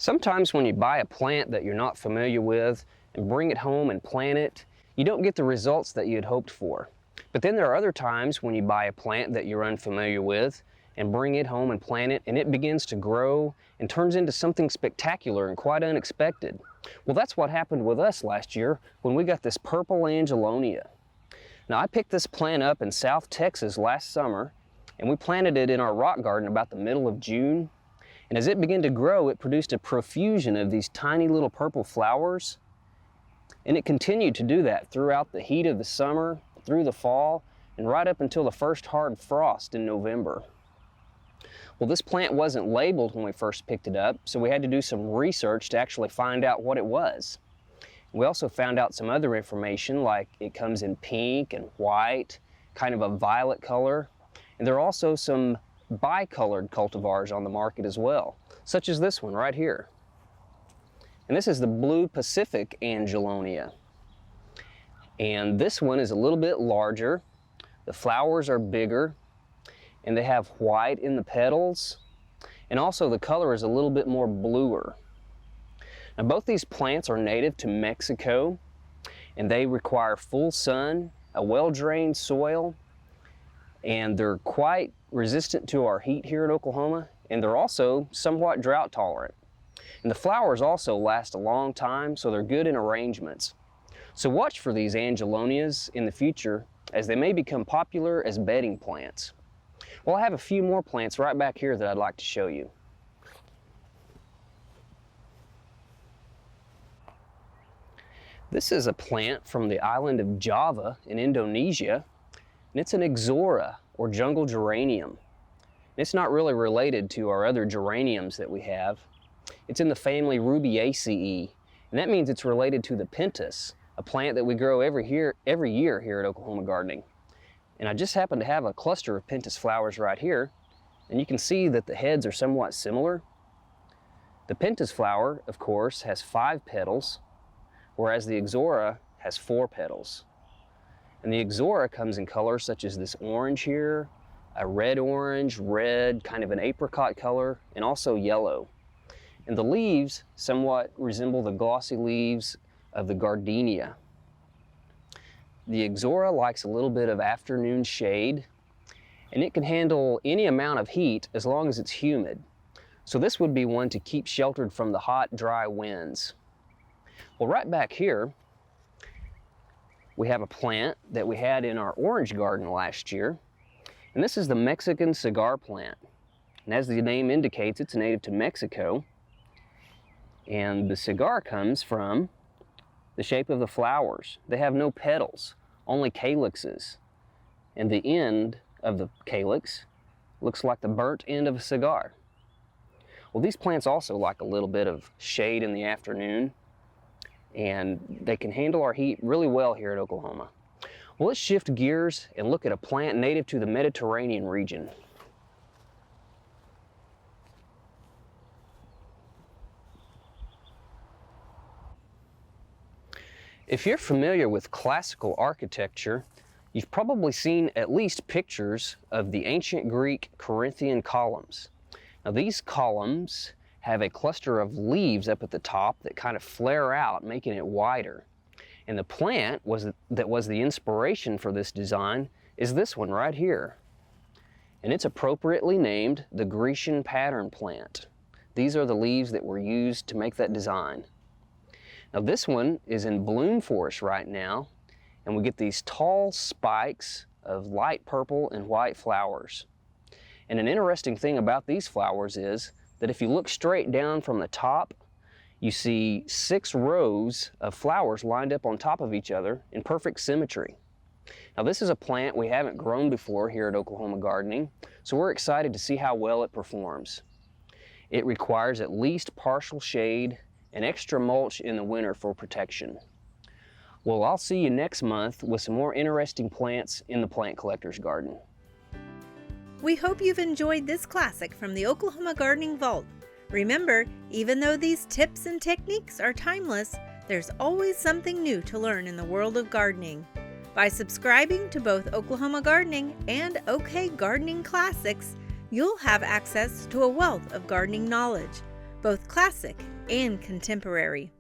Sometimes when you buy a plant that you're not familiar with and bring it home and plant it, you don't get the results that you had hoped for. But then there are other times when you buy a plant that you're unfamiliar with and bring it home and plant it, and it begins to grow and turns into something spectacular and quite unexpected. Well, that's what happened with us last year when we got this purple Angelonia. Now, I picked this plant up in South Texas last summer, and we planted it in our rock garden about the middle of June. And as it began to grow, it produced a profusion of these tiny little purple flowers. And it continued to do that throughout the heat of the summer, through the fall, and right up until the first hard frost in November. Well, this plant wasn't labeled when we first picked it up, so we had to do some research to actually find out what it was. We also found out some other information, like it comes in pink and white, kind of a violet color. And there are also some bicolored cultivars on the market as well, such as this one right here. And this is the Blue Pacific Angelonia. And this one is a little bit larger. The flowers are bigger, and they have white in the petals. And also the color is a little bit more bluer. Now, both these plants are native to Mexico, and they require full sun, a well-drained soil, and they're quite resistant to our heat here in Oklahoma, and they're also somewhat drought tolerant. And the flowers also last a long time, so they're good in arrangements. So watch for these Angelonias in the future, as they may become popular as bedding plants. Well, I have a few more plants right back here that I'd like to show you. This is a plant from the island of Java in Indonesia, and it's an Ixora, or jungle geranium. It's not really related to our other geraniums that we have. It's in the family Rubiaceae, and that means it's related to the pentas, a plant that we grow every year here at Oklahoma Gardening. And I just happen to have a cluster of pentas flowers right here, and you can see that the heads are somewhat similar. The pentas flower, of course, has 5 petals, whereas the Ixora has 4 petals. And the Ixora comes in colors such as this orange here, a red-orange, red, kind of an apricot color, and also yellow. And the leaves somewhat resemble the glossy leaves of the gardenia. The Ixora likes a little bit of afternoon shade, and it can handle any amount of heat as long as it's humid. So this would be one to keep sheltered from the hot, dry winds. Well, right back here, we have a plant that we had in our orange garden last year, and this is the Mexican cigar plant. And as the name indicates, it's native to Mexico, and the cigar comes from the shape of the flowers. They have no petals, only calyxes, and the end of the calyx looks like the burnt end of a cigar. Well, these plants also like a little bit of shade in the afternoon, and they can handle our heat really well here at Oklahoma. Well, let's shift gears and look at a plant native to the Mediterranean region. If you're familiar with classical architecture, you've probably seen at least pictures of the ancient Greek Corinthian columns. Now, these columns have a cluster of leaves up at the top that kind of flare out, making it wider. And the plant that was the inspiration for this design is this one right here. And it's appropriately named the Grecian pattern plant. These are the leaves that were used to make that design. Now, this one is in bloom for us right now, and we get these tall spikes of light purple and white flowers. And an interesting thing about these flowers is that if you look straight down from the top, you see 6 rows of flowers lined up on top of each other in perfect symmetry. Now, this is a plant we haven't grown before here at Oklahoma Gardening, so we're excited to see how well it performs. It requires at least partial shade and extra mulch in the winter for protection. Well, I'll see you next month with some more interesting plants in the Plant Collector's Garden. We hope you've enjoyed this classic from the Oklahoma Gardening Vault. Remember, even though these tips and techniques are timeless, there's always something new to learn in the world of gardening. By subscribing to both Oklahoma Gardening and OK Gardening Classics, you'll have access to a wealth of gardening knowledge. both classic and contemporary.